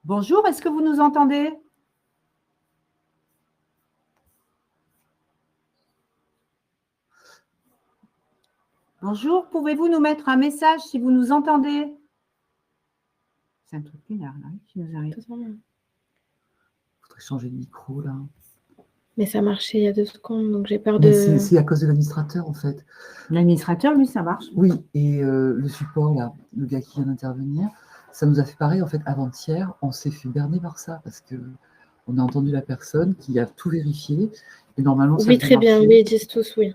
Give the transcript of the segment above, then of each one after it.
Bonjour, est-ce que vous nous entendez? Bonjour, pouvez-vous nous mettre un message si vous nous entendez? C'est un truc lunaire là, qui nous arrive. Il faudrait changer de micro là. Mais ça marchait il y a 2 secondes, donc j'ai peur de... C'est à cause de l'administrateur en fait. L'administrateur, lui, ça marche. Oui, et le support là, le gars qui vient d'intervenir, ça nous a fait pareil en fait avant-hier, on s'est fait berner par ça parce que on a entendu la personne qui a tout vérifié et normalement ça Oui, très bien, oui, ils disent tous oui.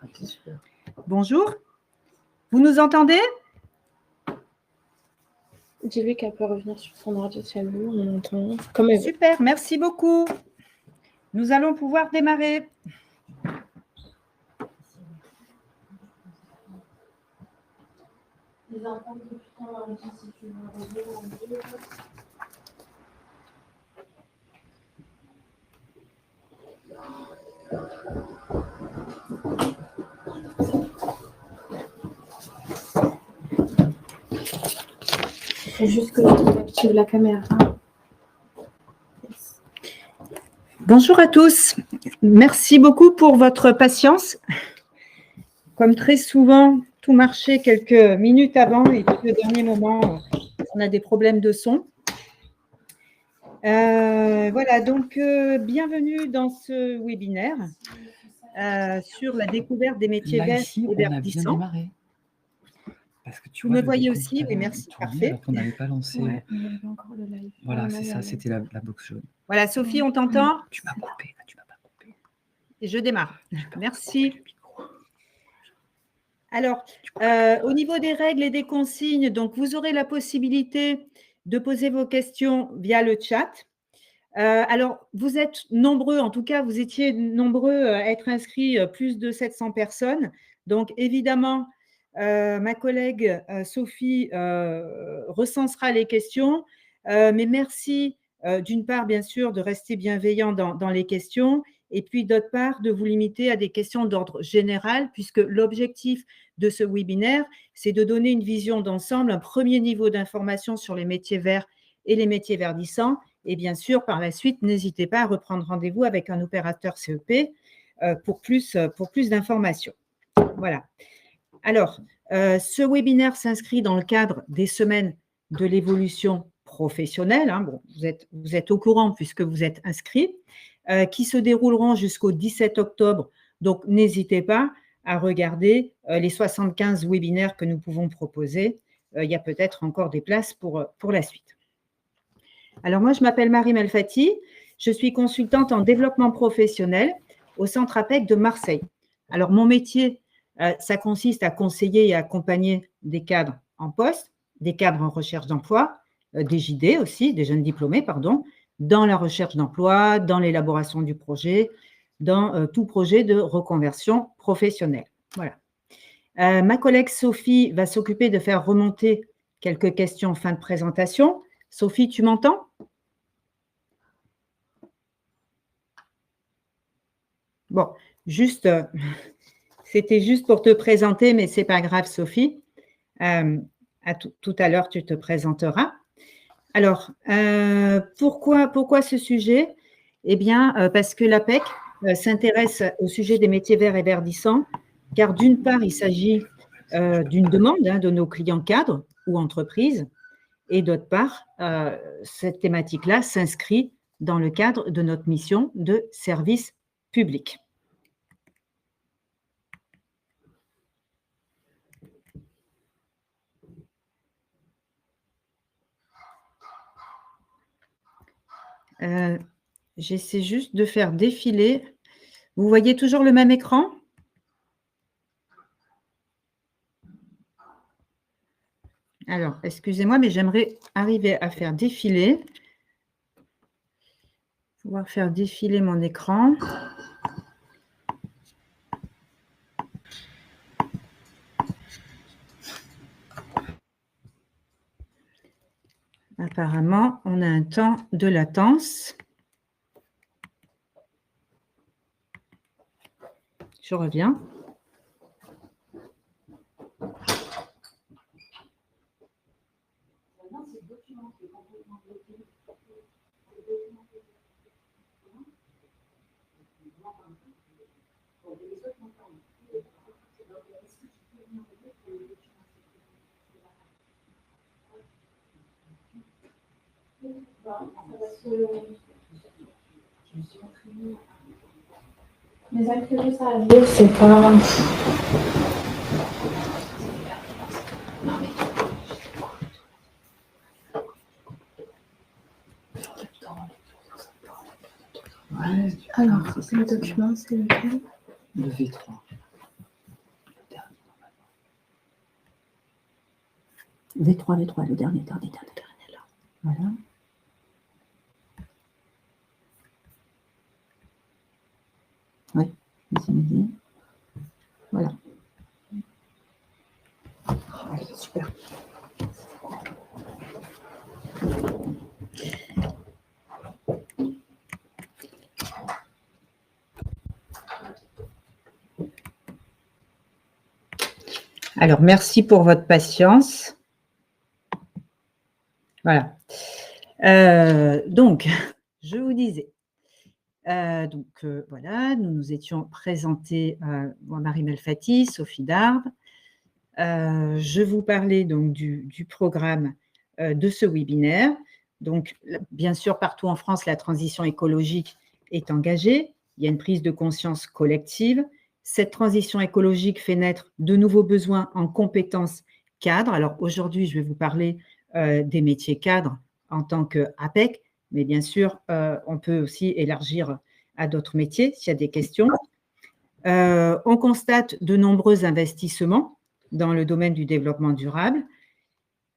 Ok, super. Bonjour, vous nous entendez? Dis-lui qu'elle peut revenir sur son ordi si elle veut, on entend comme elle veut. Super, merci beaucoup. Nous allons pouvoir démarrer. Il faut juste que tu actives la caméra. Bonjour à tous. Merci beaucoup pour votre patience. Comme très souvent, tout marchait quelques minutes avant et puis au dernier moment, on a des problèmes de son. Voilà, donc bienvenue dans ce webinaire sur la découverte des métiers Là, verts ici, et on a bien verdissants. démarré. Parce que tu Vous vois, me voyez aussi? Oui, merci, parfait. Alors qu'on n'avait pas lancé. Ouais, mais il y avait encore le live. Voilà, c'est ça, c'était la box jaune. Voilà, Sophie, on t'entend? Tu m'as coupé, là, tu m'as pas coupé. Et je démarre. Merci. Alors, au niveau des règles et des consignes, donc vous aurez la possibilité de poser vos questions via le chat. Alors, vous êtes nombreux, en tout cas, vous étiez nombreux à être inscrits, plus de 700 personnes. Donc, évidemment, ma collègue Sophie recensera les questions. Mais merci, d'une part, bien sûr, de rester bienveillant dans les questions et puis, d'autre part, de vous limiter à des questions d'ordre général puisque l'objectif de ce webinaire, c'est de donner une vision d'ensemble, un premier niveau d'information sur les métiers verts et les métiers verdissants. Et bien sûr, par la suite, n'hésitez pas à reprendre rendez-vous avec un opérateur CEP pour plus d'informations. Voilà. Alors, ce webinaire s'inscrit dans le cadre des semaines de l'évolution professionnelle. Hein, bon, vous êtes au courant puisque vous êtes inscrits, qui se dérouleront jusqu'au 17 octobre. Donc, n'hésitez pas à regarder les 75 webinaires que nous pouvons proposer. Il y a peut-être encore des places pour la suite. Alors, moi, je m'appelle Marie Melfati. Je suis consultante en développement professionnel au Centre APEC de Marseille. Alors, mon métier, ça consiste à conseiller et accompagner des cadres en poste, des cadres en recherche d'emploi, des JD aussi, des jeunes diplômés, pardon, dans la recherche d'emploi, dans l'élaboration du projet, dans tout projet de reconversion professionnelle. Voilà. Ma collègue Sophie va s'occuper de faire remonter quelques questions en fin de présentation. Sophie, tu m'entends? Bon, juste, c'était juste pour te présenter, mais ce n'est pas grave, Sophie. Tout à l'heure, tu te présenteras. Alors, pourquoi ce sujet? Eh bien, parce que l'APEC s'intéresse au sujet des métiers verts et verdissants, car d'une part, il s'agit d'une demande de nos clients cadres ou entreprises, et d'autre part, cette thématique-là s'inscrit dans le cadre de notre mission de service public. J'essaie juste de faire défiler. Vous voyez toujours le même écran? Alors, excusez-moi, mais j'aimerais arriver à faire défiler, pouvoir faire défiler mon écran. Apparemment, on a un temps de latence. Je reviens. Les accélérés, ça arrive, c'est pas. Ouais, Alors, le document, c'est lequel? le V3. V3, le dernier là. Voilà. Oui, ici, midi. Voilà. Super. Alors, merci pour votre patience. Voilà. Donc, je vous disais, voilà, nous nous étions présentés, moi, Marie Malfatti, Sophie Darbe. Je vous parlais donc du programme de ce webinaire. Donc, bien sûr, partout en France, la transition écologique est engagée. Il y a une prise de conscience collective. Cette transition écologique fait naître de nouveaux besoins en compétences cadres. Alors, aujourd'hui, je vais vous parler des métiers cadres en tant qu'APEC, mais bien sûr, on peut aussi élargir à d'autres métiers s'il y a des questions. On constate de nombreux investissements dans le domaine du développement durable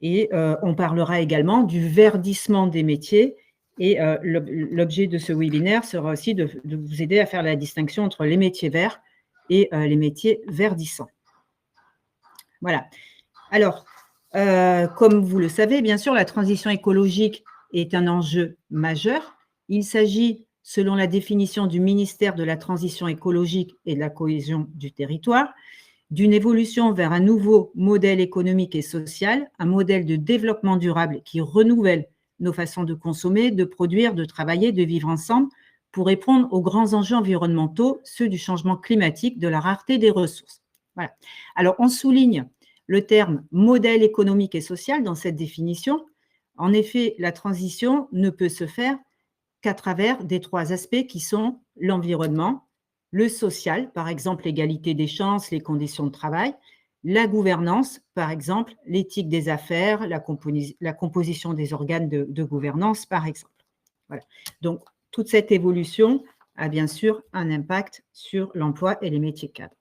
et on parlera également du verdissement des métiers et l'objet de ce webinaire sera aussi de vous aider à faire la distinction entre les métiers verts et les métiers verdissants. Voilà. Alors, comme vous le savez, bien sûr, la transition écologique est un enjeu majeur. Il s'agit, selon la définition du ministère de la Transition écologique et de la cohésion du territoire, d'une évolution vers un nouveau modèle économique et social, un modèle de développement durable qui renouvelle nos façons de consommer, de produire, de travailler, de vivre ensemble pour répondre aux grands enjeux environnementaux, ceux du changement climatique, de la rareté des ressources. Voilà. Alors, on souligne le terme modèle économique et social dans cette définition. En effet, la transition ne peut se faire qu'à travers des trois aspects qui sont l'environnement, le social, par exemple l'égalité des chances, les conditions de travail, la gouvernance, par exemple l'éthique des affaires, la composition des organes de gouvernance, par exemple. Voilà. Donc, toute cette évolution a bien sûr un impact sur l'emploi et les métiers cadres.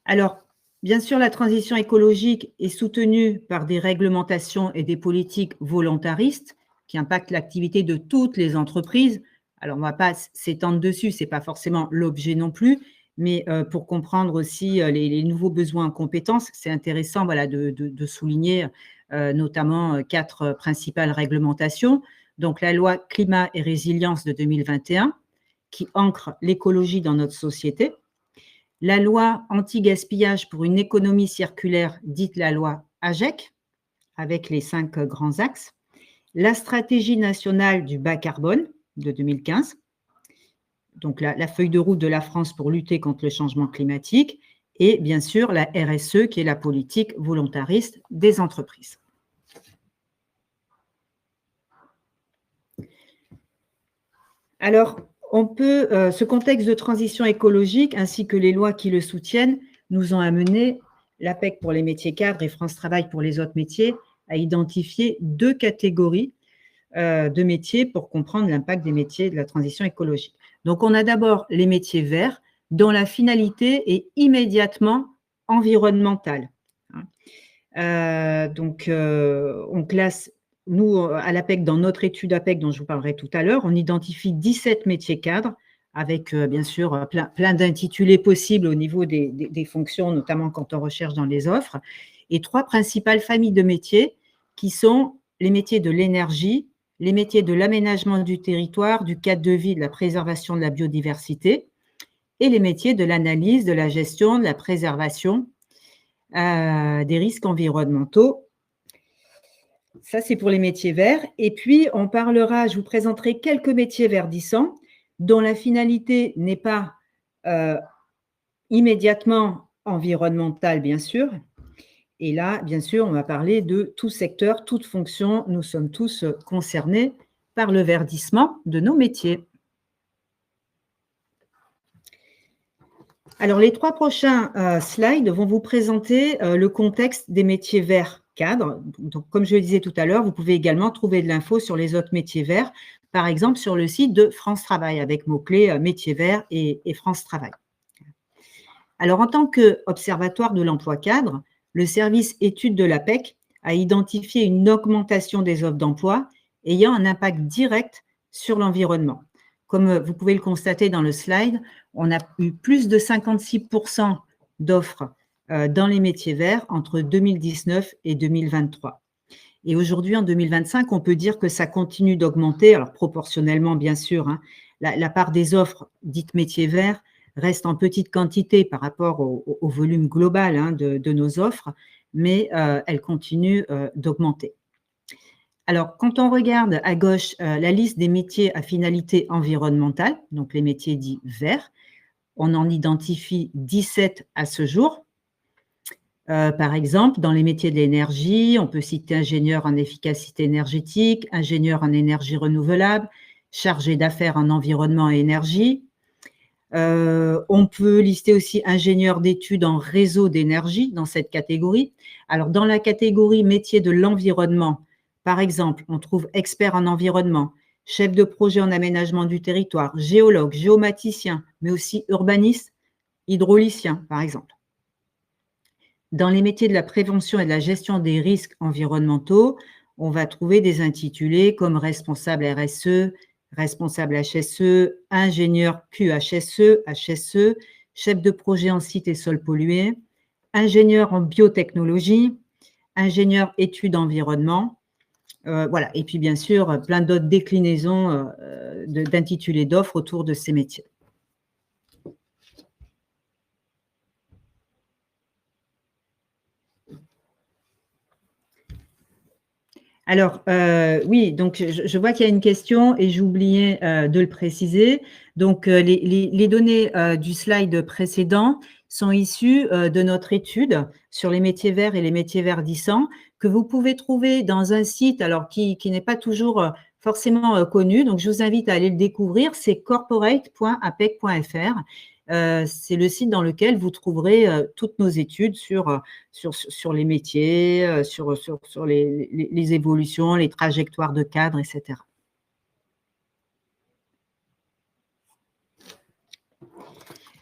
Alors, bien sûr, la transition écologique est soutenue par des réglementations et des politiques volontaristes qui impactent l'activité de toutes les entreprises. Alors, on ne va pas s'étendre dessus, ce n'est pas forcément l'objet non plus, mais pour comprendre aussi les nouveaux besoins en compétences, c'est intéressant voilà, de souligner notamment 4 principales réglementations. Donc, la loi Climat et Résilience de 2021, qui ancre l'écologie dans notre société. La loi anti-gaspillage pour une économie circulaire, dite la loi AGEC, avec les 5 grands axes. La stratégie nationale du bas carbone de 2015, donc la feuille de route de la France pour lutter contre le changement climatique, et bien sûr la RSE, qui est la politique volontariste des entreprises. Alors, ce contexte de transition écologique ainsi que les lois qui le soutiennent nous ont amené, l'APEC pour les métiers cadres et France Travail pour les autres métiers, à identifier 2 catégories de métiers pour comprendre l'impact des métiers de la transition écologique. Donc, on a d'abord les métiers verts dont la finalité est immédiatement environnementale. On classe, nous, à l'APEC, dans notre étude APEC dont je vous parlerai tout à l'heure, on identifie 17 métiers cadres avec, bien sûr, plein d'intitulés possibles au niveau des fonctions, notamment quand on recherche dans les offres, et 3 principales familles de métiers qui sont les métiers de l'énergie, les métiers de l'aménagement du territoire, du cadre de vie, de la préservation de la biodiversité, et les métiers de l'analyse, de la gestion, de la préservation des risques environnementaux. Ça, c'est pour les métiers verts. Et puis, on parlera, je vous présenterai quelques métiers verdissants dont la finalité n'est pas immédiatement environnementale, bien sûr. Et là, bien sûr, on va parler de tout secteur, toute fonction. Nous sommes tous concernés par le verdissement de nos métiers. Alors, les 3 prochains slides vont vous présenter le contexte des métiers verts cadres. Donc, comme je le disais tout à l'heure, vous pouvez également trouver de l'info sur les autres métiers verts, par exemple sur le site de France Travail, avec mots-clés métiers verts et France Travail. Alors, en tant qu'observatoire de l'emploi cadre, le service études de l'APEC a identifié une augmentation des offres d'emploi ayant un impact direct sur l'environnement. Comme vous pouvez le constater dans le slide, on a eu plus de 56% d'offres dans les métiers verts entre 2019 et 2023. Et aujourd'hui, en 2025, on peut dire que ça continue d'augmenter, alors proportionnellement bien sûr, hein, la part des offres dites métiers verts reste en petite quantité par rapport au volume global hein, de nos offres, mais elle continue d'augmenter. Alors, quand on regarde à gauche la liste des métiers à finalité environnementale, donc les métiers dits verts, on en identifie 17 à ce jour. Par exemple, dans les métiers de l'énergie, on peut citer ingénieur en efficacité énergétique, ingénieur en énergie renouvelable, chargé d'affaires en environnement et énergie. On peut lister aussi ingénieur d'études en réseau d'énergie dans cette catégorie. Alors, dans la catégorie métiers de l'environnement, par exemple, on trouve expert en environnement, chef de projet en aménagement du territoire, géologue, géomaticien, mais aussi urbaniste, hydraulicien, par exemple. Dans les métiers de la prévention et de la gestion des risques environnementaux, on va trouver des intitulés comme responsable RSE, responsable HSE, ingénieur QHSE, HSE, chef de projet en site et sols pollués, ingénieur en biotechnologie, ingénieur études environnement. Voilà. Et puis, bien sûr, plein d'autres déclinaisons d'intitulés d'offres autour de ces métiers. Alors, oui, donc je vois qu'il y a une question et j'ai oublié de le préciser. Donc, les données du slide précédent sont issues de notre étude sur les métiers verts et les métiers verdissants que vous pouvez trouver dans un site alors qui n'est pas toujours forcément connu. Donc, je vous invite à aller le découvrir. C'est corporate.apec.fr. C'est le site dans lequel vous trouverez toutes nos études sur les métiers, sur les évolutions, les trajectoires de cadres, etc.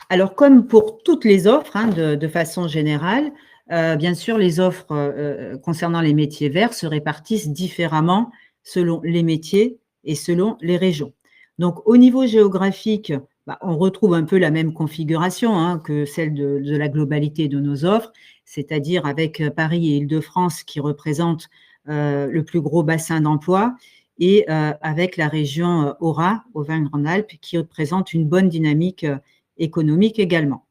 Alors, comme pour toutes les offres, hein, de façon générale, bien sûr, les offres concernant les métiers verts se répartissent différemment selon les métiers et selon les régions. Donc, au niveau géographique, on retrouve un peu la même configuration hein, que celle de la globalité de nos offres, c'est-à-dire avec Paris et Île-de-France qui représentent le plus gros bassin d'emploi et avec la région Auvergne-Rhône-Alpes qui représente une bonne dynamique économique également.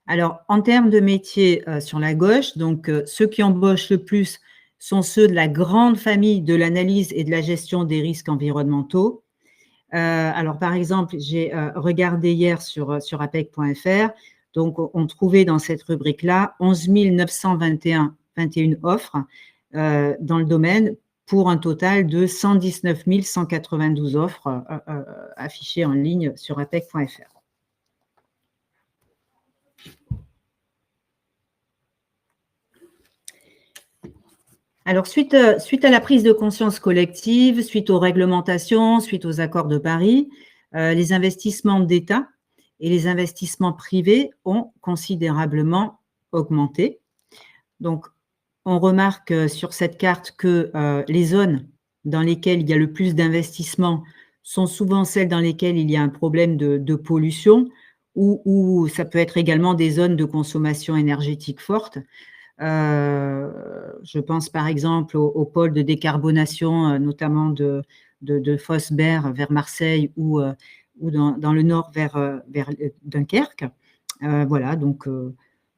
Alors, en termes de métiers sur la gauche, donc ceux qui embauchent le plus sont ceux de la grande famille de l'analyse et de la gestion des risques environnementaux. Alors, par exemple, j'ai regardé hier sur apec.fr, donc on trouvait dans cette rubrique-là 11 921 offres dans le domaine pour un total de 119 192 offres affichées en ligne sur apec.fr. Alors, suite à la prise de conscience collective, suite aux réglementations, suite aux accords de Paris, les investissements d'État et les investissements privés ont considérablement augmenté. Donc, on remarque sur cette carte que les zones dans lesquelles il y a le plus d'investissements sont souvent celles dans lesquelles il y a un problème de pollution ou ça peut être également des zones de consommation énergétique forte. Je pense par exemple au pôle de décarbonation, notamment de Fosbert vers Marseille ou dans le nord vers Dunkerque. Voilà, donc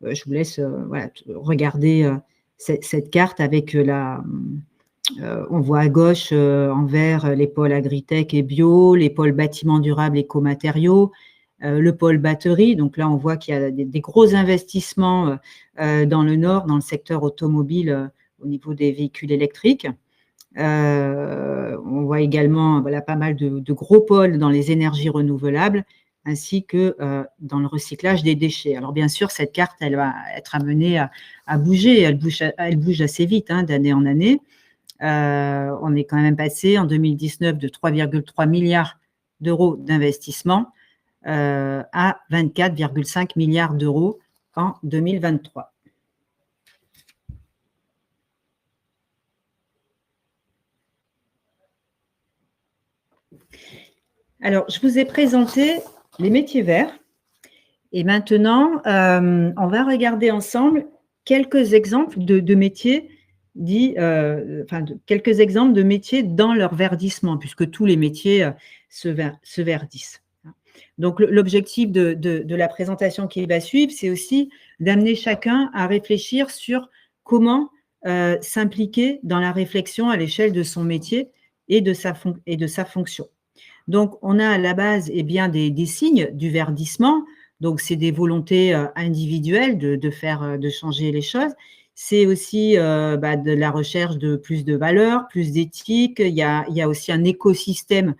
je vous laisse voilà, regarder cette carte avec on voit à gauche en vert les pôles agritech et bio, les pôles bâtiments durables écomatériaux, le pôle batterie. Donc là, on voit qu'il y a des gros investissements dans le Nord, dans le secteur automobile au niveau des véhicules électriques. On voit également voilà, pas mal de gros pôles dans les énergies renouvelables, ainsi que dans le recyclage des déchets. Alors bien sûr, cette carte, elle va être amenée à bouger, elle bouge assez vite d'année en année. On est quand même passé en 2019 de 3,3 milliards d'euros d'investissement à 24,5 milliards d'euros en 2023. Alors, je vous ai présenté les métiers verts et maintenant, on va regarder ensemble quelques exemples de métiers quelques exemples de métiers dans leur verdissement, puisque tous les métiers se verdissent. Donc, l'objectif de la présentation qui va suivre, c'est aussi d'amener chacun à réfléchir sur comment s'impliquer dans la réflexion à l'échelle de son métier et de sa fonction. Donc, on a à la base des signes du verdissement. Donc, c'est des volontés individuelles de changer les choses. C'est aussi de la recherche de plus de valeur, plus d'éthique. Il y a aussi un écosystème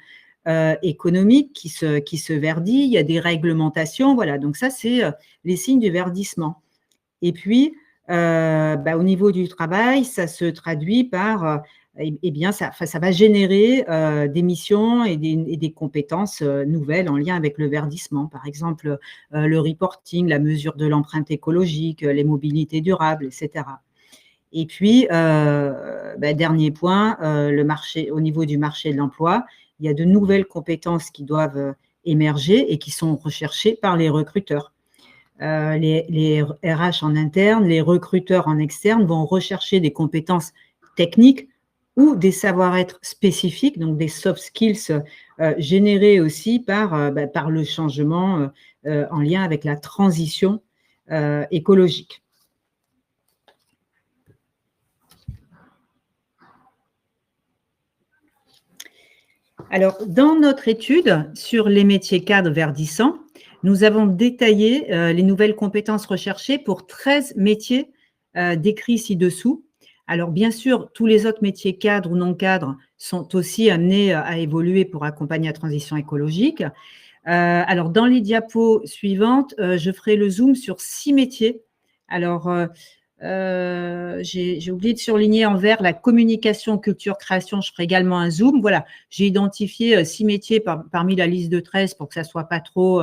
économique qui se verdit. Il y a des réglementations. Voilà, donc ça, c'est les signes du verdissement. Et puis, au niveau du travail, ça se traduit par ça va générer des missions et des compétences nouvelles en lien avec le verdissement. Par exemple, le reporting, la mesure de l'empreinte écologique, les mobilités durables, etc. Et puis, dernier point, au niveau du marché de l'emploi, il y a de nouvelles compétences qui doivent émerger et qui sont recherchées par les recruteurs. Les RH en interne, les recruteurs en externe vont rechercher des compétences techniques ou des savoir-être spécifiques, donc des soft skills générés aussi par le changement en lien avec la transition écologique. Alors, dans notre étude sur les métiers cadres verdissants, nous avons détaillé les nouvelles compétences recherchées pour 13 métiers décrits ci-dessous. Alors, bien sûr, tous les autres métiers cadres ou non cadres sont aussi amenés à évoluer pour accompagner la transition écologique. Alors, dans les diapos suivantes, je ferai le zoom sur 6 métiers. Alors, j'ai oublié de surligner en vert la communication, culture, création. Je ferai également un zoom. Voilà, j'ai identifié 6 métiers parmi la liste de 13 pour que ça ne soit pas trop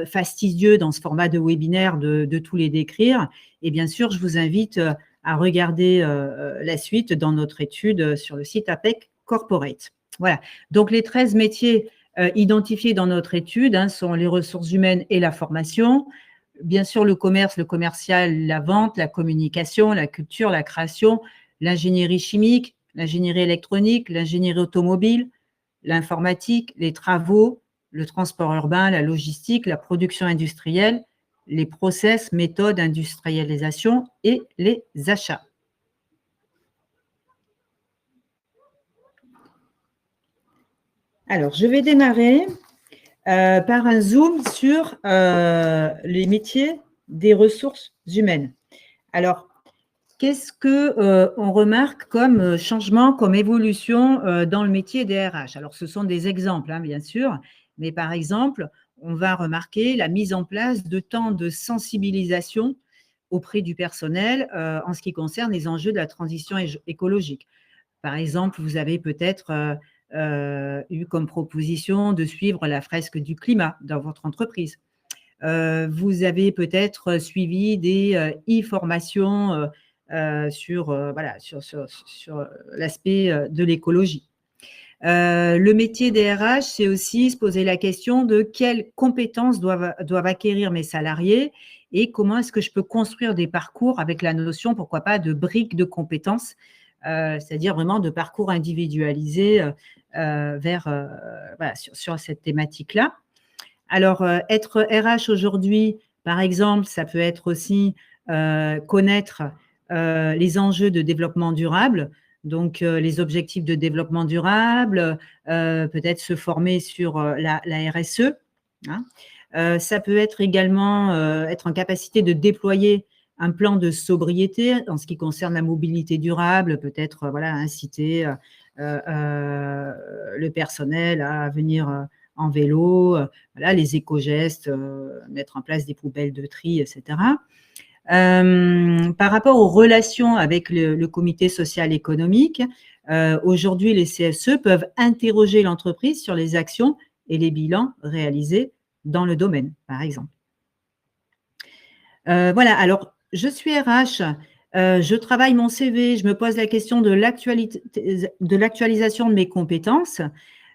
fastidieux dans ce format de webinaire de tous les décrire. Et bien sûr, je vous invite à regarder la suite dans notre étude sur le site APEC Corporate. Voilà, donc les 13 métiers identifiés dans notre étude sont les ressources humaines et la formation, bien sûr le commerce, le commercial, la vente, la communication, la culture, la création, l'ingénierie chimique, l'ingénierie électronique, l'ingénierie automobile, l'informatique, les travaux, le transport urbain, la logistique, la production industrielle, les process, méthodes, industrialisation et les achats. Alors, je vais démarrer par un zoom sur les métiers des ressources humaines. Alors, qu'est-ce qu'on remarque comme changement, comme évolution dans le métier des RH? Alors, ce sont des exemples, bien sûr, mais par exemple, on va remarquer la mise en place de temps de sensibilisation auprès du personnel en ce qui concerne les enjeux de la transition écologique. Par exemple, vous avez peut-être eu comme proposition de suivre la fresque du climat dans votre entreprise. Vous avez peut-être suivi des e-formations sur l'aspect de l'écologie. Le métier des RH, c'est aussi se poser la question de quelles compétences doivent acquérir mes salariés et comment est-ce que je peux construire des parcours avec la notion, pourquoi pas, de briques de compétences, c'est-à-dire vraiment de parcours individualisés sur cette thématique-là. Alors, être RH aujourd'hui, par exemple, ça peut être aussi connaître les enjeux de développement durable, donc les objectifs de développement durable, peut-être se former sur la RSE. Ça peut être également être en capacité de déployer un plan de sobriété en ce qui concerne la mobilité durable, peut-être voilà, inciter le personnel à venir en vélo, voilà, les éco-gestes, mettre en place des poubelles de tri, etc. Par rapport aux relations avec le comité social économique, aujourd'hui, les CSE peuvent interroger l'entreprise sur les actions et les bilans réalisés dans le domaine, par exemple. Voilà, alors, je suis RH, je travaille mon CV, je me pose la question de l'actualisation de mes compétences.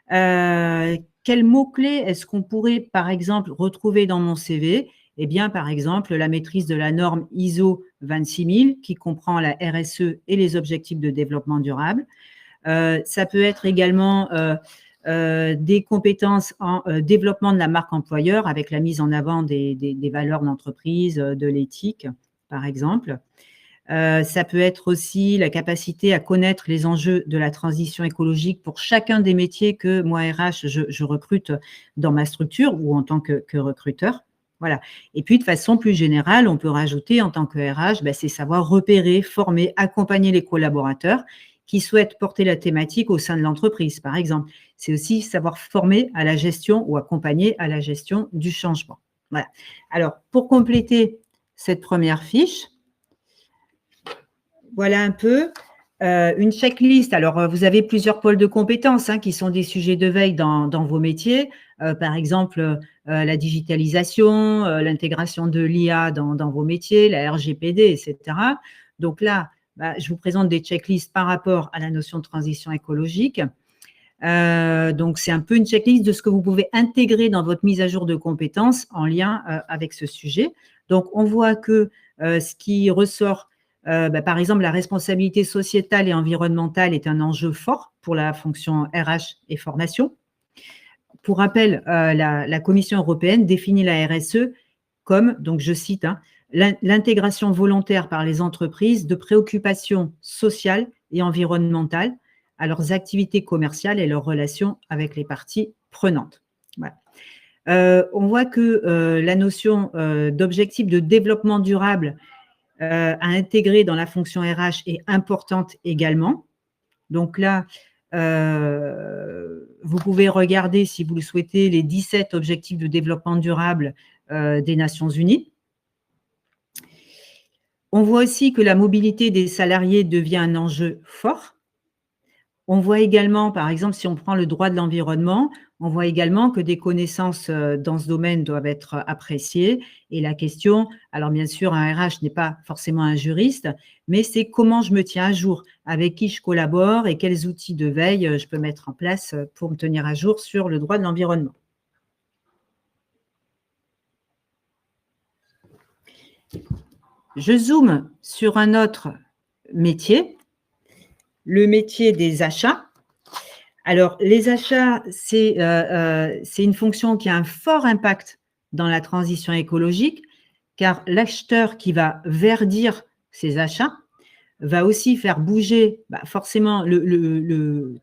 Quels mots-clés est-ce qu'on pourrait, par exemple, retrouver dans mon CV? Eh bien, par exemple, la maîtrise de la norme ISO 26000 qui comprend la RSE et les objectifs de développement durable. Ça peut être également des compétences en développement de la marque employeur avec la mise en avant des valeurs d'entreprise, de l'éthique, par exemple. Ça peut être aussi la capacité à connaître les enjeux de la transition écologique pour chacun des métiers que moi, RH, je recrute dans ma structure ou en tant que recruteur. Voilà. Et puis, de façon plus générale, on peut rajouter en tant que RH, c'est savoir repérer, former, accompagner les collaborateurs qui souhaitent porter la thématique au sein de l'entreprise, par exemple. C'est aussi savoir former à la gestion ou accompagner à la gestion du changement. Voilà. Alors, pour compléter cette première fiche, voilà un peu une checklist. Alors, vous avez plusieurs pôles de compétences qui sont des sujets de veille dans vos métiers. Par exemple, la digitalisation, l'intégration de l'IA dans vos métiers, la RGPD, etc. Donc là, je vous présente des checklists par rapport à la notion de transition écologique. Donc, c'est un peu une checklist de ce que vous pouvez intégrer dans votre mise à jour de compétences en lien avec ce sujet. Donc, on voit que ce qui ressort, par exemple, la responsabilité sociétale et environnementale est un enjeu fort pour la fonction RH et formation. Pour rappel, la Commission européenne définit la RSE comme, donc je cite, l'intégration volontaire par les entreprises de préoccupations sociales et environnementales à leurs activités commerciales et leurs relations avec les parties prenantes. Voilà. On voit que la notion d'objectif de développement durable à intégrer dans la fonction RH est importante également. Donc là, vous pouvez regarder, si vous le souhaitez, les 17 objectifs de développement durable des Nations Unies. On voit aussi que la mobilité des salariés devient un enjeu fort. On voit également, par exemple, si on prend le droit de l'environnement, on voit également que des connaissances dans ce domaine doivent être appréciées. Et la question, alors bien sûr, un RH n'est pas forcément un juriste, mais c'est comment je me tiens à jour, avec qui je collabore et quels outils de veille je peux mettre en place pour me tenir à jour sur le droit de l'environnement. Je zoome sur un autre métier, le métier des achats. Alors, les achats, c'est une fonction qui a un fort impact dans la transition écologique, car l'acheteur qui va verdir ses achats va aussi faire bouger forcément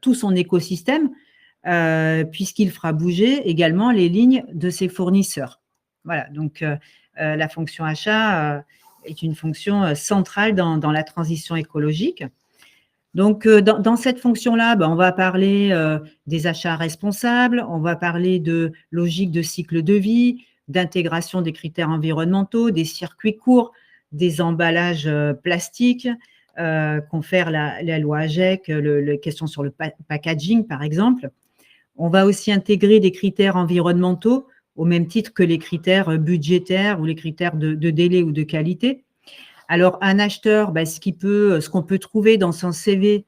tout son écosystème, puisqu'il fera bouger également les lignes de ses fournisseurs. Voilà, donc la fonction achat est une fonction centrale dans la transition écologique. Donc, dans cette fonction-là, on va parler des achats responsables, on va parler de logique de cycle de vie, d'intégration des critères environnementaux, des circuits courts, des emballages plastiques, confère la loi AGEC, les questions sur le packaging, par exemple. On va aussi intégrer des critères environnementaux au même titre que les critères budgétaires ou les critères de délai ou de qualité. Alors, un acheteur, ce qu'on peut trouver dans son CV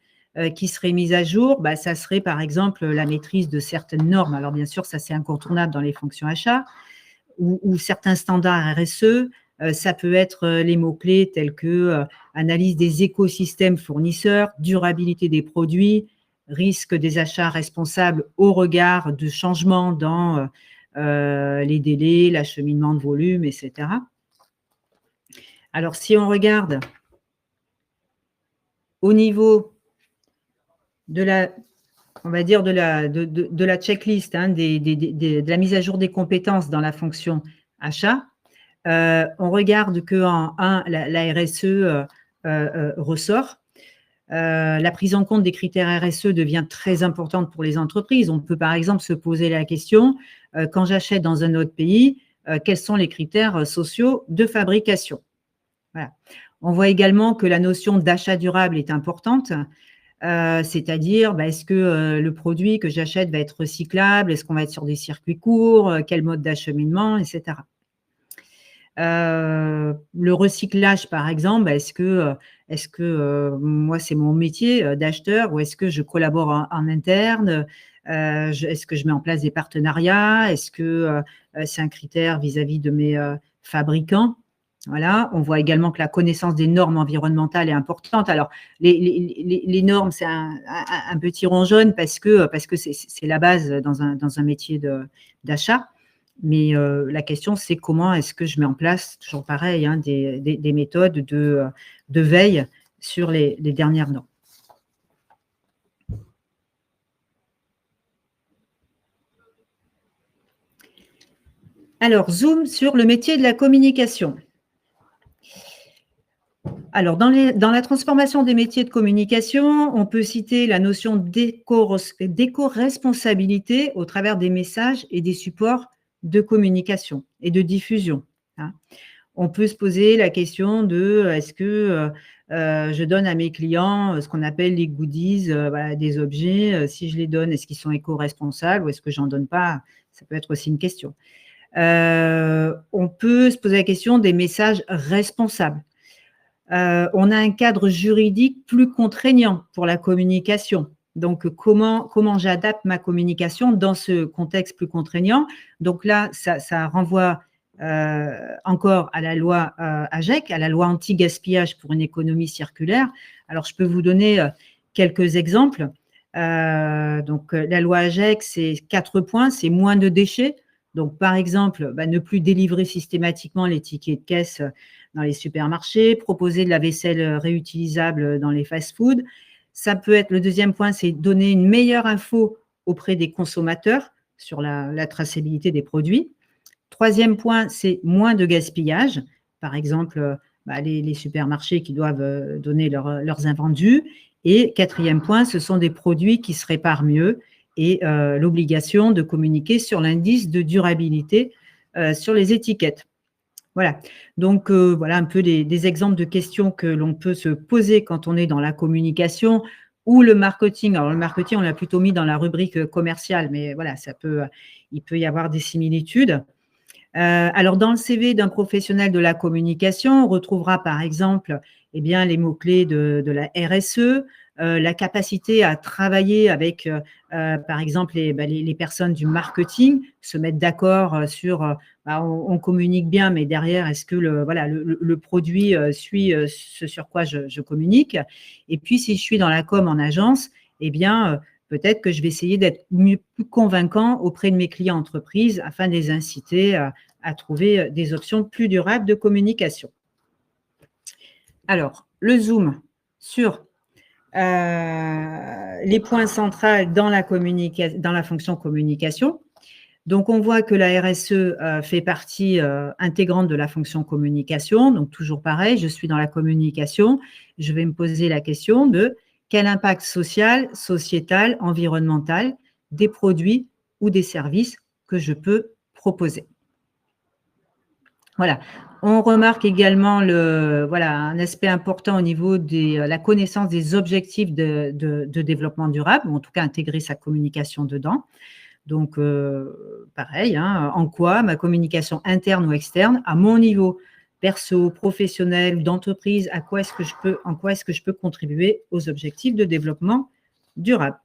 qui serait mis à jour, ça serait par exemple la maîtrise de certaines normes. Alors, bien sûr, ça c'est incontournable dans les fonctions achats ou certains standards RSE. Ça peut être les mots-clés tels que analyse des écosystèmes fournisseurs, durabilité des produits, risque des achats responsables au regard de changements dans les délais, l'acheminement de volume, etc. Alors, si on regarde au niveau de la on va dire, de la checklist, hein, de la mise à jour des compétences dans la fonction achat, on regarde qu'en 1, la RSE ressort. La prise en compte des critères RSE devient très importante pour les entreprises. On peut par exemple se poser la question, quand j'achète dans un autre pays, quels sont les critères sociaux de fabrication? Voilà. On voit également que la notion d'achat durable est importante, c'est-à-dire est-ce que le produit que j'achète va être recyclable? Est-ce qu'on va être sur des circuits courts? Quel mode d'acheminement, etc. Le recyclage, par exemple, est-ce que moi, c'est mon métier d'acheteur ou est-ce que je collabore en interne? Est-ce que je mets en place des partenariats? Est-ce que c'est un critère vis-à-vis de mes fabricants? Voilà. On voit également que la connaissance des normes environnementales est importante. Alors, les normes, c'est un petit rond jaune parce que c'est la base dans un métier d'achat. Mais la question, c'est comment est-ce que je mets en place, toujours pareil, hein, des méthodes de veille sur les dernières normes. Alors, zoom sur le métier de la communication. Alors, dans la transformation des métiers de communication, on peut citer la notion d'éco-responsabilité au travers des messages et des supports de communication et de diffusion. Hein. On peut se poser la question de est-ce que je donne à mes clients ce qu'on appelle les goodies, voilà, des objets, si je les donne, est-ce qu'ils sont éco-responsables ou est-ce que j'en donne pas? Ça peut être aussi une question. On peut se poser la question des messages responsables. On a un cadre juridique plus contraignant pour la communication. Donc, comment j'adapte ma communication dans ce contexte plus contraignant? Donc là, ça renvoie encore à la loi AGEC, à la loi anti-gaspillage pour une économie circulaire. Alors, je peux vous donner quelques exemples. Donc, la loi AGEC, c'est 4 points, c'est moins de déchets. Donc, par exemple, ne plus délivrer systématiquement les tickets de caisse dans les supermarchés, proposer de la vaisselle réutilisable dans les fast-foods. Ça peut être, le deuxième point, c'est donner une meilleure info auprès des consommateurs sur la traçabilité des produits. Troisième point, c'est moins de gaspillage. Par exemple, les supermarchés qui doivent donner leurs invendus. Et quatrième point, ce sont des produits qui se réparent mieux et l'obligation de communiquer sur l'indice de durabilité sur les étiquettes. Voilà, donc voilà un peu des exemples de questions que l'on peut se poser quand on est dans la communication ou le marketing. Alors, le marketing, on l'a plutôt mis dans la rubrique commerciale, mais voilà, il peut y avoir des similitudes. Alors, dans le CV d'un professionnel de la communication, on retrouvera par exemple les mots-clés de la RSE, la capacité à travailler avec, par exemple, les personnes du marketing, se mettre d'accord sur, on communique bien, mais derrière, est-ce que le produit suit ce sur quoi je communique? Et puis, si je suis dans la com en agence, peut-être que je vais essayer d'être plus convaincant auprès de mes clients entreprises afin de les inciter à trouver des options plus durables de communication. Alors, le zoom sur les points centraux dans la fonction communication. Donc, on voit que la RSE fait partie intégrante de la fonction communication. Donc, toujours pareil, je suis dans la communication. Je vais me poser la question de quel impact social, sociétal, environnemental des produits ou des services que je peux proposer. Voilà. On remarque également un aspect important au niveau de la connaissance des objectifs de développement durable, ou en tout cas intégrer sa communication dedans. Donc, pareil, hein, en quoi ma communication interne ou externe, à mon niveau perso, professionnel, d'entreprise, en quoi est-ce que je peux contribuer aux objectifs de développement durable.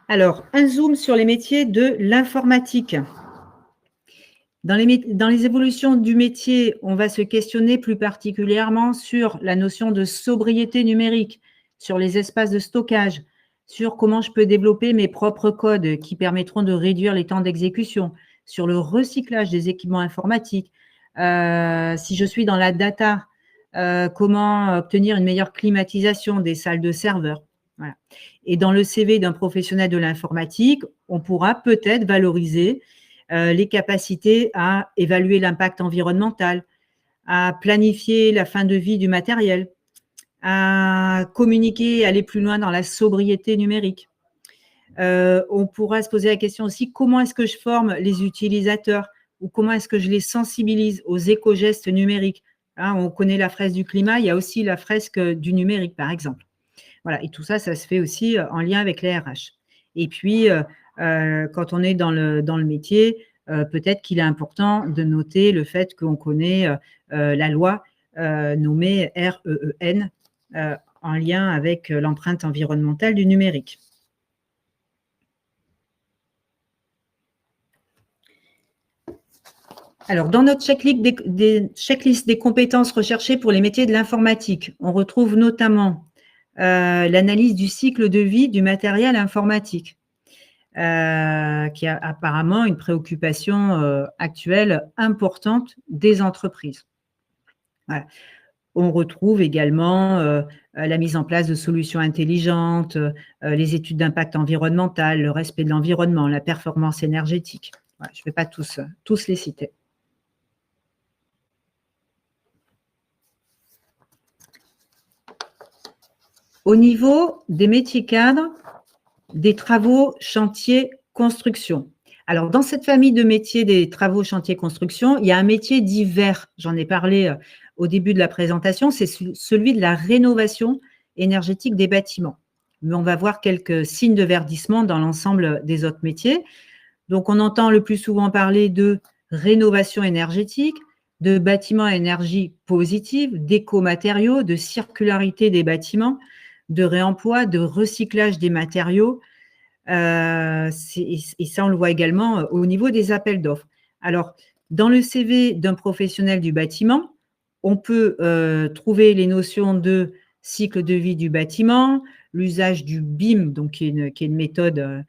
Alors, un zoom sur les métiers de l'informatique. Dans les évolutions du métier, on va se questionner plus particulièrement sur la notion de sobriété numérique, sur les espaces de stockage, sur comment je peux développer mes propres codes qui permettront de réduire les temps d'exécution, sur le recyclage des équipements informatiques. Si je suis dans la data, comment obtenir une meilleure climatisation des salles de serveurs. Voilà. Et dans le CV d'un professionnel de l'informatique, on pourra peut-être valoriser les capacités à évaluer l'impact environnemental, à planifier la fin de vie du matériel, à communiquer, aller plus loin dans la sobriété numérique. On pourra se poser la question aussi, comment est-ce que je forme les utilisateurs ou comment est-ce que je les sensibilise aux éco-gestes numériques, hein, on connaît la fresque du climat, il y a aussi la fresque du numérique, par exemple. Voilà, et tout ça, ça se fait aussi en lien avec les RH. Et puis, quand on est dans le métier, peut-être qu'il est important de noter le fait qu'on connaît la loi nommée REEN en lien avec l'empreinte environnementale du numérique. Alors, dans notre checklist des compétences recherchées pour les métiers de l'informatique, on retrouve notamment l'analyse du cycle de vie du matériel informatique, qui a apparemment une préoccupation actuelle importante des entreprises. Voilà. On retrouve également la mise en place de solutions intelligentes, les études d'impact environnemental, le respect de l'environnement, la performance énergétique. Voilà, je ne vais pas tous les citer. Au niveau des métiers cadres, des travaux, chantiers, construction. Alors, dans cette famille de métiers des travaux, chantiers, construction, il y a un métier divers. J'en ai parlé au début de la présentation, c'est celui de la rénovation énergétique des bâtiments. Mais on va voir quelques signes de verdissement dans l'ensemble des autres métiers. Donc, on entend le plus souvent parler de rénovation énergétique, de bâtiments à énergie positive, d'éco-matériaux, de circularité des bâtiments, de réemploi, de recyclage des matériaux. Et ça, on le voit également au niveau des appels d'offres. Alors, dans le CV d'un professionnel du bâtiment, on peut trouver les notions de cycle de vie du bâtiment, l'usage du BIM, donc qui est une méthode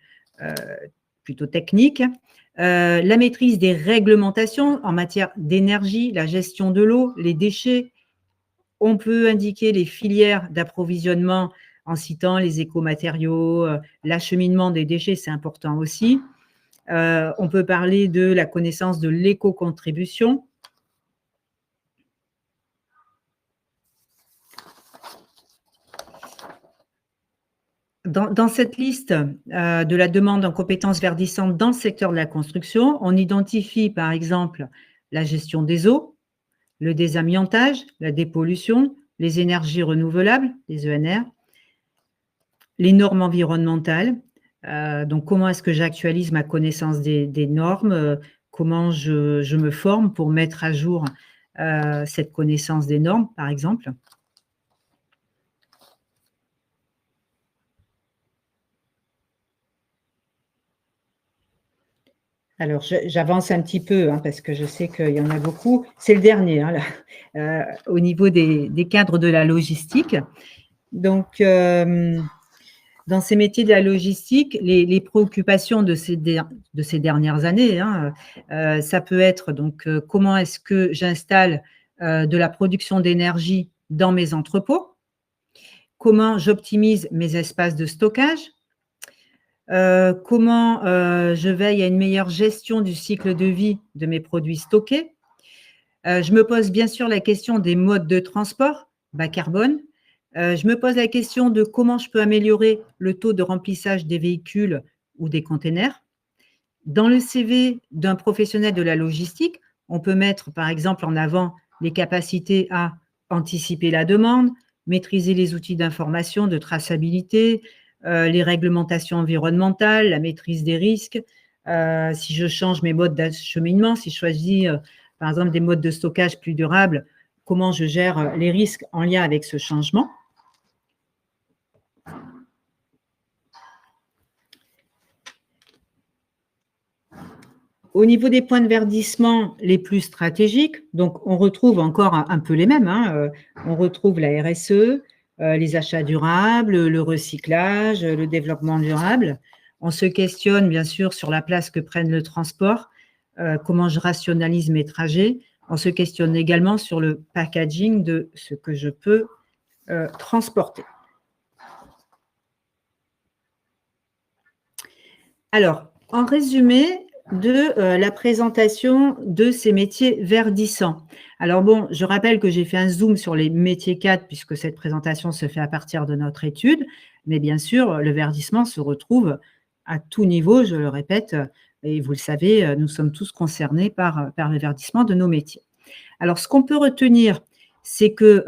plutôt technique, la maîtrise des réglementations en matière d'énergie, la gestion de l'eau, les déchets. On peut indiquer les filières d'approvisionnement en citant les écomatériaux, l'acheminement des déchets, c'est important aussi. On peut parler de la connaissance de l'éco-contribution. Dans cette liste de la demande en compétences verdissantes dans le secteur de la construction, on identifie par exemple la gestion des eaux, le désamiantage, la dépollution, les énergies renouvelables, les ENR, les normes environnementales. Donc, comment est-ce que j'actualise ma connaissance des normes, comment je me forme pour mettre à jour cette connaissance des normes, par exemple. Alors, j'avance un petit peu, hein, parce que je sais qu'il y en a beaucoup. C'est le dernier, hein, là, au niveau des cadres de la logistique. Donc, dans ces métiers de la logistique, les préoccupations de ces dernières années, hein, ça peut être donc comment est-ce que j'installe de la production d'énergie dans mes entrepôts, comment j'optimise mes espaces de stockage, comment je veille à une meilleure gestion du cycle de vie de mes produits stockés. Je me pose bien sûr la question des modes de transport bas carbone. Je me pose la question de comment je peux améliorer le taux de remplissage des véhicules ou des containers. Dans le CV d'un professionnel de la logistique, on peut mettre par exemple en avant les capacités à anticiper la demande, maîtriser les outils d'information, de traçabilité, les réglementations environnementales, la maîtrise des risques. Si je change mes modes d'acheminement, si je choisis par exemple des modes de stockage plus durables, comment je gère les risques en lien avec ce changement. Au niveau des points de verdissement les plus stratégiques, donc on retrouve encore un peu les mêmes, hein, on retrouve la RSE, les achats durables, le recyclage, le développement durable. On se questionne bien sûr sur la place que prenne le transport, comment je rationalise mes trajets, on se questionne également sur le packaging de ce que je peux transporter. Alors, en résumé de la présentation de ces métiers verdissants. Alors bon, je rappelle que j'ai fait un zoom sur les métiers 4 puisque cette présentation se fait à partir de notre étude, mais bien sûr, le verdissement se retrouve à tout niveau, je le répète, et vous le savez, nous sommes tous concernés par le verdissement de nos métiers. Alors, ce qu'on peut retenir, c'est que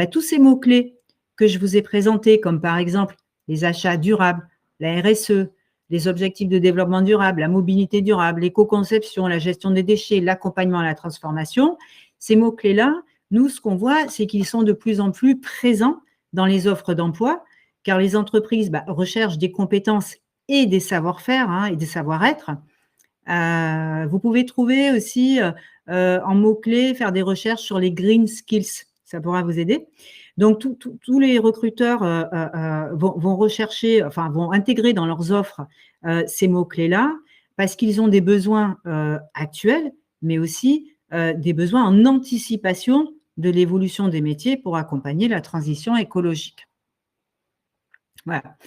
tous ces mots-clés que je vous ai présentés, comme par exemple les achats durables, la RSE, les objectifs de développement durable, la mobilité durable, l'éco-conception, la gestion des déchets, l'accompagnement à la transformation, ces mots-clés-là, nous, ce qu'on voit, c'est qu'ils sont de plus en plus présents dans les offres d'emploi, car les entreprises recherchent des compétences et des savoir-faire et des savoir-être. Vous pouvez trouver aussi en mots-clés, faire des recherches sur les green skills, ça pourra vous aider. Donc, tous les recruteurs vont rechercher, enfin, vont intégrer dans leurs offres ces mots-clés-là parce qu'ils ont des besoins actuels, mais aussi des besoins en anticipation de l'évolution des métiers pour accompagner la transition écologique. Voilà.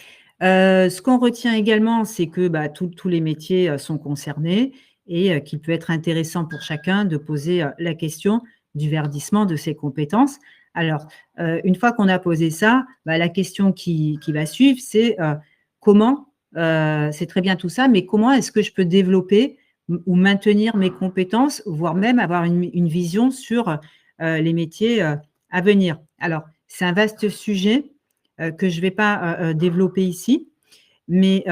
Ce qu'on retient également, c'est que tous les métiers sont concernés et qu'il peut être intéressant pour chacun de poser la question du verdissement de ses compétences. Alors, une fois qu'on a posé ça, la question qui va suivre, c'est comment, c'est très bien tout ça, mais comment est-ce que je peux développer ou maintenir mes compétences, voire même avoir une vision sur les métiers à venir. Alors, c'est un vaste sujet que je ne vais pas développer ici, mais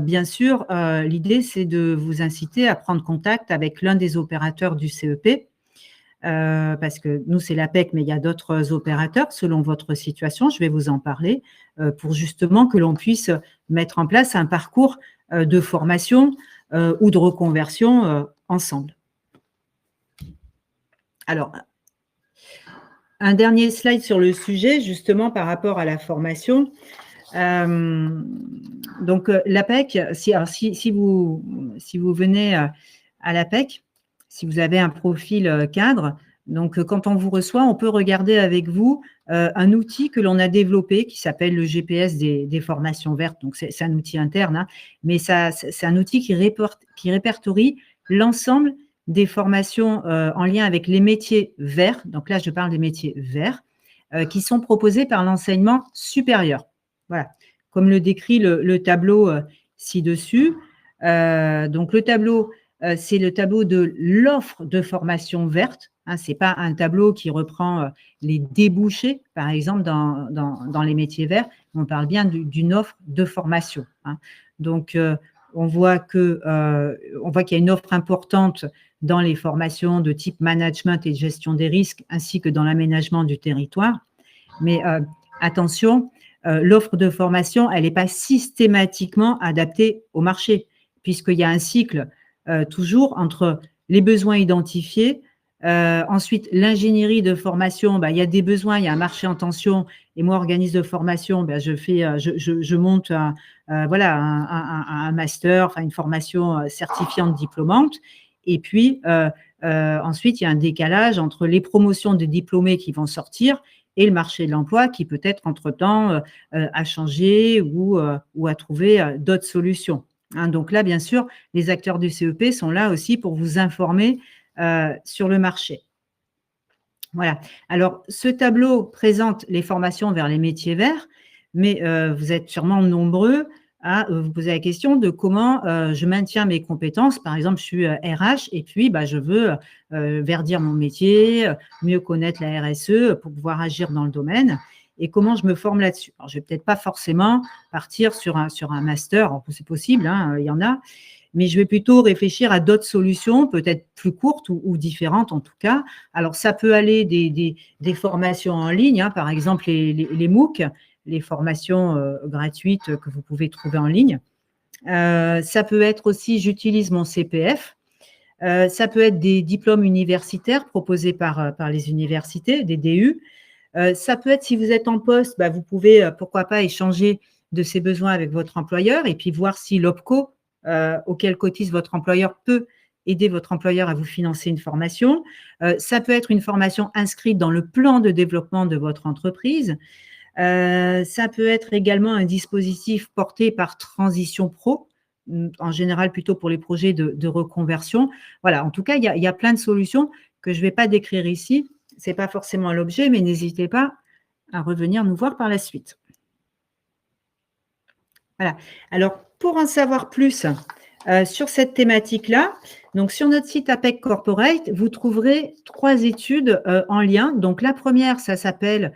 bien sûr, l'idée, c'est de vous inciter à prendre contact avec l'un des opérateurs du CEP, parce que nous, c'est l'APEC, mais il y a d'autres opérateurs selon votre situation, je vais vous en parler, pour justement que l'on puisse mettre en place un parcours de formation ou de reconversion ensemble. Alors, un dernier slide sur le sujet, justement par rapport à la formation. Donc, l'APEC, si vous venez à l'APEC, si vous avez un profil cadre, donc quand on vous reçoit, on peut regarder avec vous un outil que l'on a développé qui s'appelle le GPS des formations vertes. Donc, c'est un outil interne, mais c'est un outil qui répertorie l'ensemble des formations en lien avec les métiers verts. Donc là, je parle des métiers verts qui sont proposés par l'enseignement supérieur. Voilà, comme le décrit le tableau ci-dessus. Donc, le tableau, c'est le tableau de l'offre de formation verte. Ce n'est pas un tableau qui reprend les débouchés, par exemple, dans les métiers verts. On parle bien d'une offre de formation. Donc, on voit qu'il y a une offre importante dans les formations de type management et gestion des risques, ainsi que dans l'aménagement du territoire. Mais attention, l'offre de formation, elle n'est pas systématiquement adaptée au marché, puisqu'il y a un cycle toujours entre les besoins identifiés, ensuite l'ingénierie de formation, il y a des besoins, il y a un marché en tension, et moi, organisme de formation, je monte un master, une formation certifiante diplômante, et puis ensuite, il y a un décalage entre les promotions des diplômés qui vont sortir et le marché de l'emploi qui peut-être entre-temps a changé ou a trouvé d'autres solutions. Donc là, bien sûr, les acteurs du CEP sont là aussi pour vous informer sur le marché. Voilà. Alors, ce tableau présente les formations vers les métiers verts, mais vous êtes sûrement nombreux à vous poser la question de comment je maintiens mes compétences. Par exemple, je suis RH et puis je veux verdir mon métier, mieux connaître la RSE pour pouvoir agir dans le domaine. Et comment je me forme là-dessus? Alors, je ne vais peut-être pas forcément partir sur un master, c'est possible, il y en a, mais je vais plutôt réfléchir à d'autres solutions, peut-être plus courtes ou différentes en tout cas. Alors, ça peut aller des formations en ligne, par exemple les MOOC, les formations gratuites que vous pouvez trouver en ligne. Ça peut être aussi, j'utilise mon CPF. Ça peut être des diplômes universitaires proposés par les universités, des DU. Ça peut être, si vous êtes en poste, vous pouvez, pourquoi pas, échanger de ces besoins avec votre employeur et puis voir si l'OPCO auquel cotise votre employeur peut aider votre employeur à vous financer une formation. Ça peut être une formation inscrite dans le plan de développement de votre entreprise. Ça peut être également un dispositif porté par Transition Pro, en général plutôt pour les projets de reconversion. Voilà, en tout cas, il y a plein de solutions que je ne vais pas décrire ici. Ce n'est pas forcément l'objet, mais n'hésitez pas à revenir nous voir par la suite. Voilà. Alors, pour en savoir plus sur cette thématique-là, donc sur notre site APEC Corporate, vous trouverez 3 études en lien. Donc, la première, ça s'appelle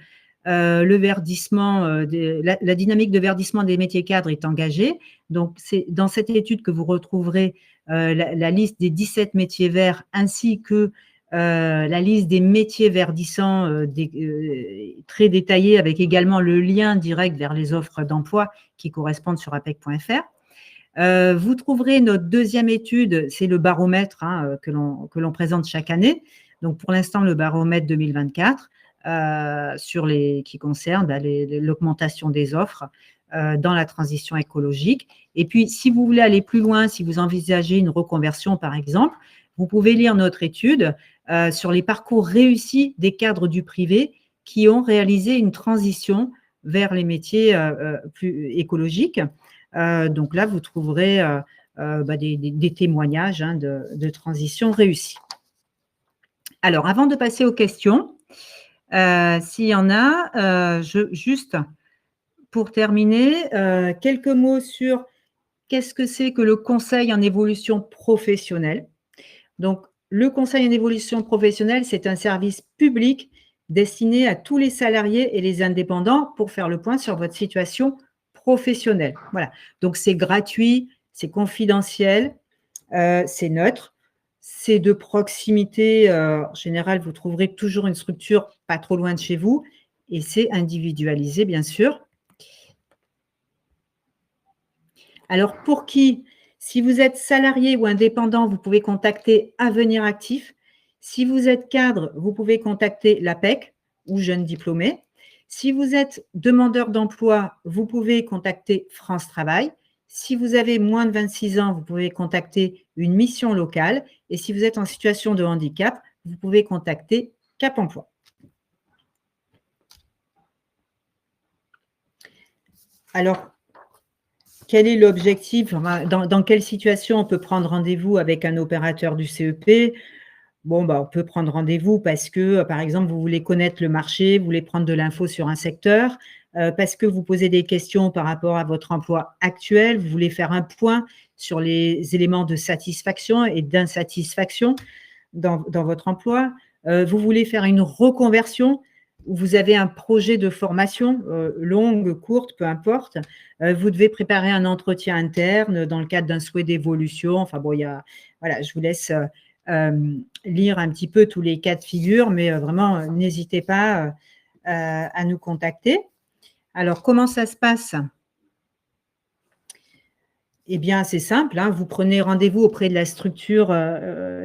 le verdissement, la dynamique de verdissement des métiers cadres est engagée. Donc, c'est dans cette étude que vous retrouverez la liste des 17 métiers verts ainsi que la liste des métiers verdissants très détaillée avec également le lien direct vers les offres d'emploi qui correspondent sur apec.fr. Vous trouverez notre deuxième étude, c'est le baromètre que l'on présente chaque année. Donc, pour l'instant, le baromètre 2024 qui concerne l'augmentation des offres dans la transition écologique. Et puis, si vous voulez aller plus loin, si vous envisagez une reconversion, par exemple, vous pouvez lire notre étude sur les parcours réussis des cadres du privé qui ont réalisé une transition vers les métiers plus écologiques. Donc là, vous trouverez des témoignages de transition réussie. Alors, avant de passer aux questions, s'il y en a, juste pour terminer, quelques mots sur qu'est-ce que c'est que le conseil en évolution professionnelle. Donc, le conseil en évolution professionnelle, c'est un service public destiné à tous les salariés et les indépendants pour faire le point sur votre situation professionnelle. Voilà. Donc, c'est gratuit, c'est confidentiel, c'est neutre, c'est de proximité. En général, vous trouverez toujours une structure pas trop loin de chez vous et c'est individualisé, bien sûr. Alors, pour qui? Si vous êtes salarié ou indépendant, vous pouvez contacter Avenir Actif. Si vous êtes cadre, vous pouvez contacter l'APEC ou jeune diplômé. Si vous êtes demandeur d'emploi, vous pouvez contacter France Travail. Si vous avez moins de 26 ans, vous pouvez contacter une mission locale. Et si vous êtes en situation de handicap, vous pouvez contacter Cap Emploi. Alors, quel est l'objectif? Dans quelle situation on peut prendre rendez-vous avec un opérateur du CEP? Bon, on peut prendre rendez-vous parce que, par exemple, vous voulez connaître le marché, vous voulez prendre de l'info sur un secteur, parce que vous posez des questions par rapport à votre emploi actuel, vous voulez faire un point sur les éléments de satisfaction et d'insatisfaction dans votre emploi, vous voulez faire une reconversion, vous avez un projet de formation, longue, courte, peu importe, vous devez préparer un entretien interne dans le cadre d'un souhait d'évolution. Enfin bon, voilà, je vous laisse lire un petit peu tous les cas de figure, mais vraiment, n'hésitez pas à nous contacter. Alors, comment ça se passe? Eh bien, c'est simple, vous prenez rendez-vous auprès de la structure,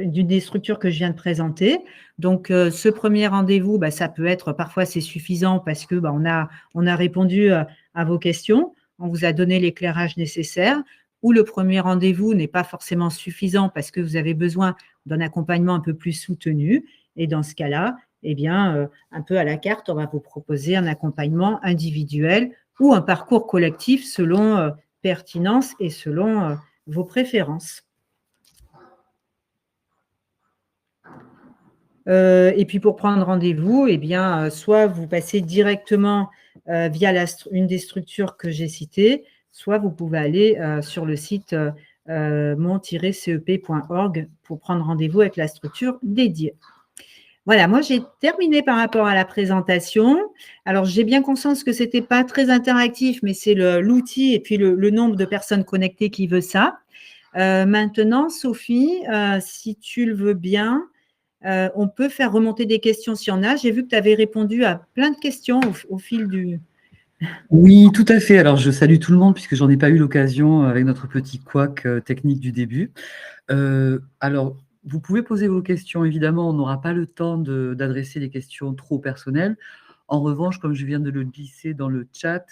d'une des structures que je viens de présenter. Donc, ce premier rendez-vous, ça peut être, parfois c'est suffisant parce que on a répondu à vos questions, on vous a donné l'éclairage nécessaire, ou le premier rendez-vous n'est pas forcément suffisant parce que vous avez besoin d'un accompagnement un peu plus soutenu. Et dans ce cas-là, eh bien, un peu à la carte, on va vous proposer un accompagnement individuel ou un parcours collectif selon pertinence et selon vos préférences. Et puis, pour prendre rendez-vous, eh bien, soit vous passez directement via une des structures que j'ai citées, soit vous pouvez aller sur le site mon-cep.org pour prendre rendez-vous avec la structure dédiée. Voilà, moi, j'ai terminé par rapport à la présentation. Alors, j'ai bien conscience que ce n'était pas très interactif, mais c'est l'outil et puis le nombre de personnes connectées qui veut ça. Maintenant, Sophie, si tu le veux bien, on peut faire remonter des questions s'il y en a. J'ai vu que tu avais répondu à plein de questions au fil du… Oui, tout à fait. Alors, je salue tout le monde puisque j'en ai pas eu l'occasion avec notre petit couac technique du début. Alors, vous pouvez poser vos questions. Évidemment, on n'aura pas le temps d'adresser les questions trop personnelles. En revanche, comme je viens de le glisser dans le chat,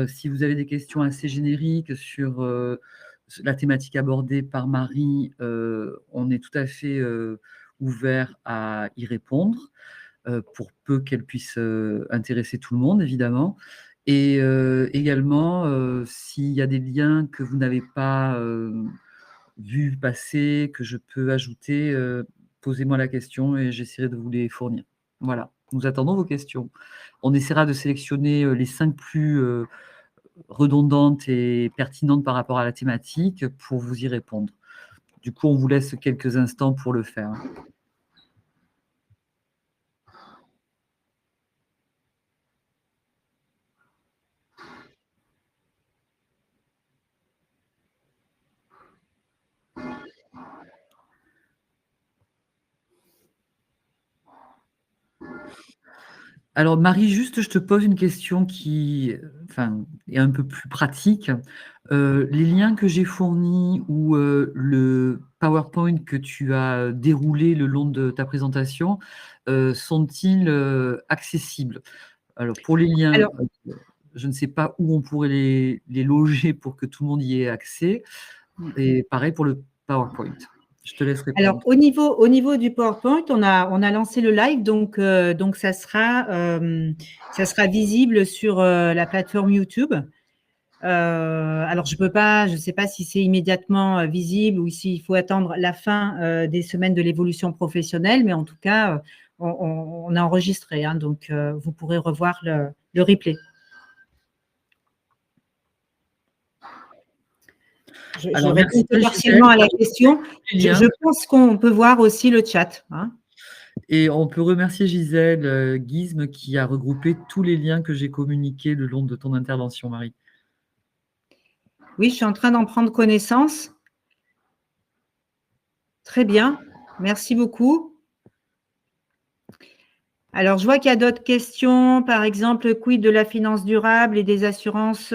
si vous avez des questions assez génériques sur la thématique abordée par Marie, on est tout à fait ouvert à y répondre, pour peu qu'elle puisse intéresser tout le monde, évidemment. Et également, s'il y a des liens que vous n'avez pas vus passer, que je peux ajouter, posez-moi la question et j'essaierai de vous les fournir. Voilà, nous attendons vos questions. On essaiera de sélectionner les 5 plus redondantes et pertinentes par rapport à la thématique pour vous y répondre. Du coup, on vous laisse quelques instants pour le faire. Alors Marie, juste je te pose une question qui est un peu plus pratique. Les liens que j'ai fournis ou le PowerPoint que tu as déroulé le long de ta présentation, sont-ils accessibles? Alors pour les liens, Alors, je ne sais pas où on pourrait les loger pour que tout le monde y ait accès. Et pareil pour le PowerPoint. Je te laisse répondre. Alors, au niveau du PowerPoint, on a lancé le live, donc ça sera visible sur la plateforme YouTube. Alors, je ne sais pas si c'est immédiatement visible ou s'il faut attendre la fin des semaines de l'évolution professionnelle, mais en tout cas, on a enregistré, hein, donc vous pourrez revoir le replay. Je réponds partiellement à la question. Je pense qu'on peut voir aussi le chat. Hein. Et on peut remercier Gisèle Guisme qui a regroupé tous les liens que j'ai communiqués le long de ton intervention, Marie. Oui, je suis en train d'en prendre connaissance. Très bien. Merci beaucoup. Alors, je vois qu'il y a d'autres questions. Par exemple, quid de la finance durable et des assurances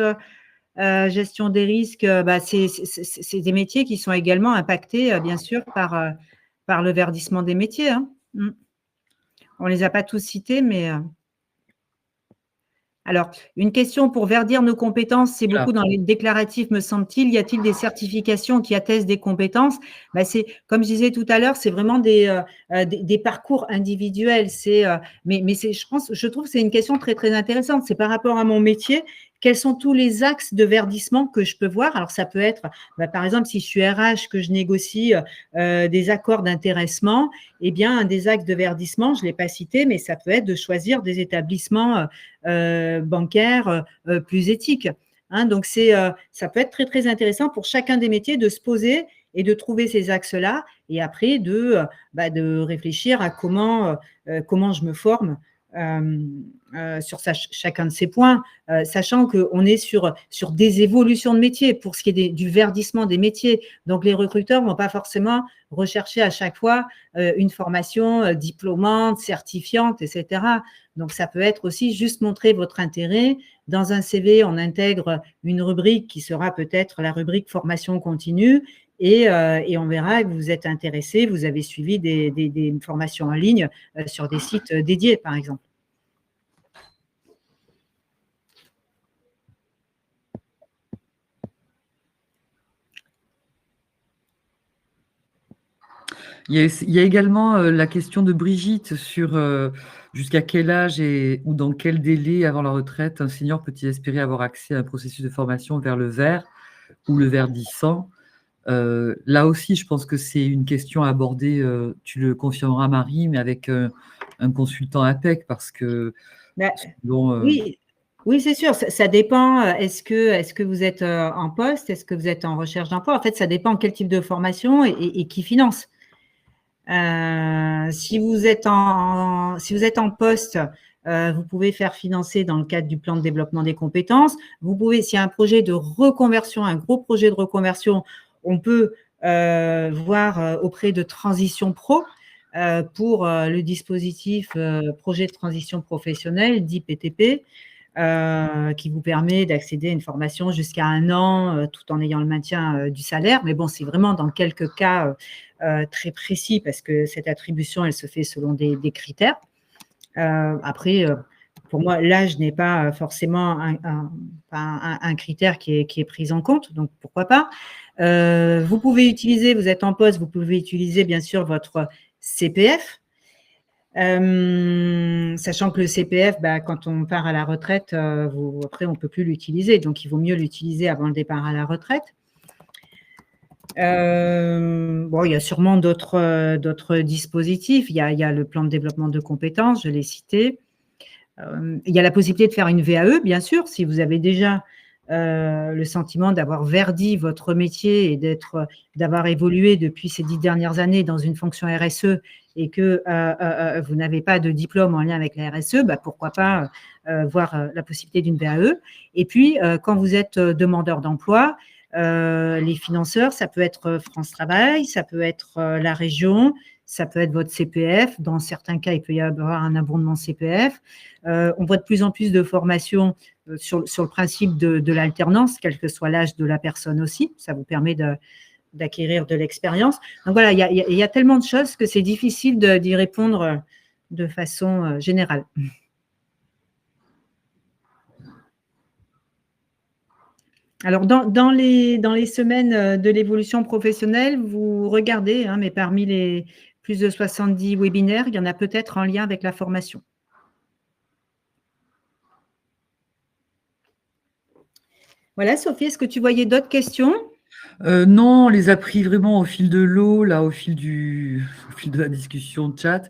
gestion des risques, c'est des métiers qui sont également impactés, bien sûr, par le verdissement des métiers. Hein. On ne les a pas tous cités, mais… Alors, une question pour verdir nos compétences, c'est beaucoup dans les déclaratifs, me semble-t-il. Y a-t-il des certifications qui attestent des compétences? C'est, comme je disais tout à l'heure, c'est vraiment des parcours individuels. Je trouve que c'est une question très, très intéressante. C'est par rapport à mon métier. Quels sont tous les axes de verdissement que je peux voir? Alors, ça peut être, par exemple, si je suis RH, que je négocie des accords d'intéressement, eh bien, un des axes de verdissement, je ne l'ai pas cité, mais ça peut être de choisir des établissements bancaires plus éthiques. Hein, donc, ça peut être très, très intéressant pour chacun des métiers de se poser et de trouver ces axes-là et après de réfléchir à comment je me forme sur chacun de ces points, sachant qu'on est sur des évolutions de métiers pour ce qui est du verdissement des métiers. Donc, les recruteurs ne vont pas forcément rechercher à chaque fois une formation diplômante, certifiante, etc. Donc, ça peut être aussi juste montrer votre intérêt. Dans un CV, on intègre une rubrique qui sera peut-être la rubrique formation continue et on verra que vous êtes intéressé, vous avez suivi des formations en ligne sur des sites dédiés, par exemple. Il y a également la question de Brigitte sur jusqu'à quel âge ou dans quel délai avant la retraite un senior peut-il espérer avoir accès à un processus de formation vers le vert ou le verdissant. Là aussi, je pense que c'est une question à aborder, tu le confirmeras Marie, mais avec un consultant APEC parce que… Oui, c'est sûr, ça dépend. Est-ce que vous êtes en poste? Est-ce que vous êtes en recherche d'emploi? En fait, ça dépend quel type de formation et qui finance. Si vous êtes en poste, vous pouvez faire financer dans le cadre du plan de développement des compétences. Vous pouvez, s'il y a un projet de reconversion, un gros projet de reconversion, on peut voir auprès de Transition Pro pour le dispositif projet de transition professionnelle, dit PTP, qui vous permet d'accéder à une formation jusqu'à 1 an tout en ayant le maintien du salaire. Mais bon, c'est vraiment dans quelques cas très précis parce que cette attribution, elle se fait selon des critères. Après, pour moi, l'âge n'est pas forcément un critère qui est pris en compte, donc pourquoi pas. Vous pouvez utiliser, vous êtes en poste, vous pouvez utiliser bien sûr votre CPF. Sachant que le CPF, quand on part à la retraite, après, on ne peut plus l'utiliser. Donc, il vaut mieux l'utiliser avant le départ à la retraite. Bon, il y a sûrement d'autres dispositifs. Il y a le plan de développement de compétences, je l'ai cité. Il y a la possibilité de faire une VAE, bien sûr, si vous avez déjà le sentiment d'avoir verdi votre métier et d'avoir évolué depuis ces 10 dernières années dans une fonction RSE et que vous n'avez pas de diplôme en lien avec la RSE, pourquoi pas voir la possibilité d'une VAE. Et puis, quand vous êtes demandeur d'emploi, les financeurs, ça peut être France Travail, ça peut être la région, ça peut être votre CPF. Dans certains cas, il peut y avoir un abondement CPF. On voit de plus en plus de formations sur le principe de l'alternance, quel que soit l'âge de la personne aussi. Ça vous permet d'acquérir de l'expérience. Donc voilà, il y a tellement de choses que c'est difficile d'y répondre de façon générale. Alors, dans les semaines de l'évolution professionnelle, vous regardez, mais parmi les plus de 70 webinaires, il y en a peut-être en lien avec la formation. Voilà, Sophie, est-ce que tu voyais d'autres questions ? Non, on les a pris vraiment au fil de l'eau, là, au fil de la discussion de chat.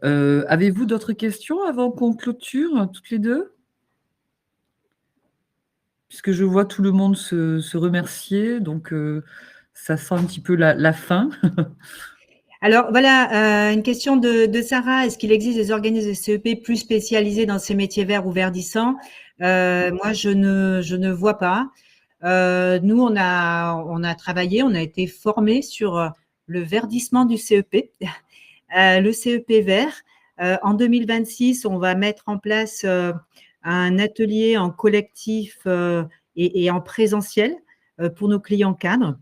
Avez-vous d'autres questions avant qu'on clôture, toutes les deux ? Puisque je vois tout le monde se remercier, donc ça sent un petit peu la fin. Alors voilà, une question de Sarah. Est-ce qu'il existe des organismes de CEP plus spécialisés dans ces métiers verts ou verdissants ? Moi, je ne vois pas. Nous, on a travaillé, on a été formés sur le verdissement du CEP, le CEP vert. En 2026, on va mettre en place un atelier en collectif et en présentiel pour nos clients cadres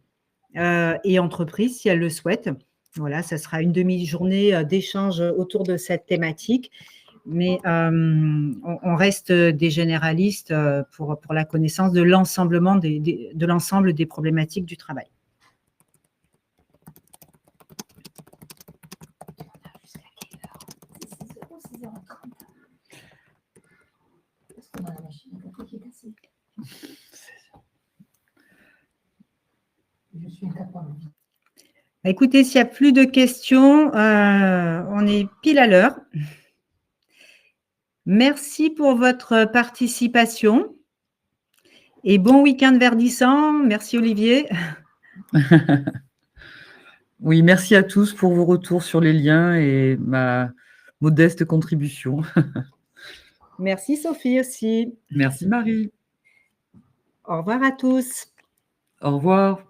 et entreprises, si elles le souhaitent. Voilà, ça sera une demi-journée d'échange autour de cette thématique. Mais on reste des généralistes pour la connaissance de l'ensemble des problématiques du travail. Écoutez, s'il n'y a plus de questions, on est pile à l'heure. Merci pour votre participation et bon week-end verdissant. Merci Olivier. Oui, merci à tous pour vos retours sur les liens et ma modeste contribution. Merci Sophie aussi. Merci Marie. Au revoir à tous. Au revoir.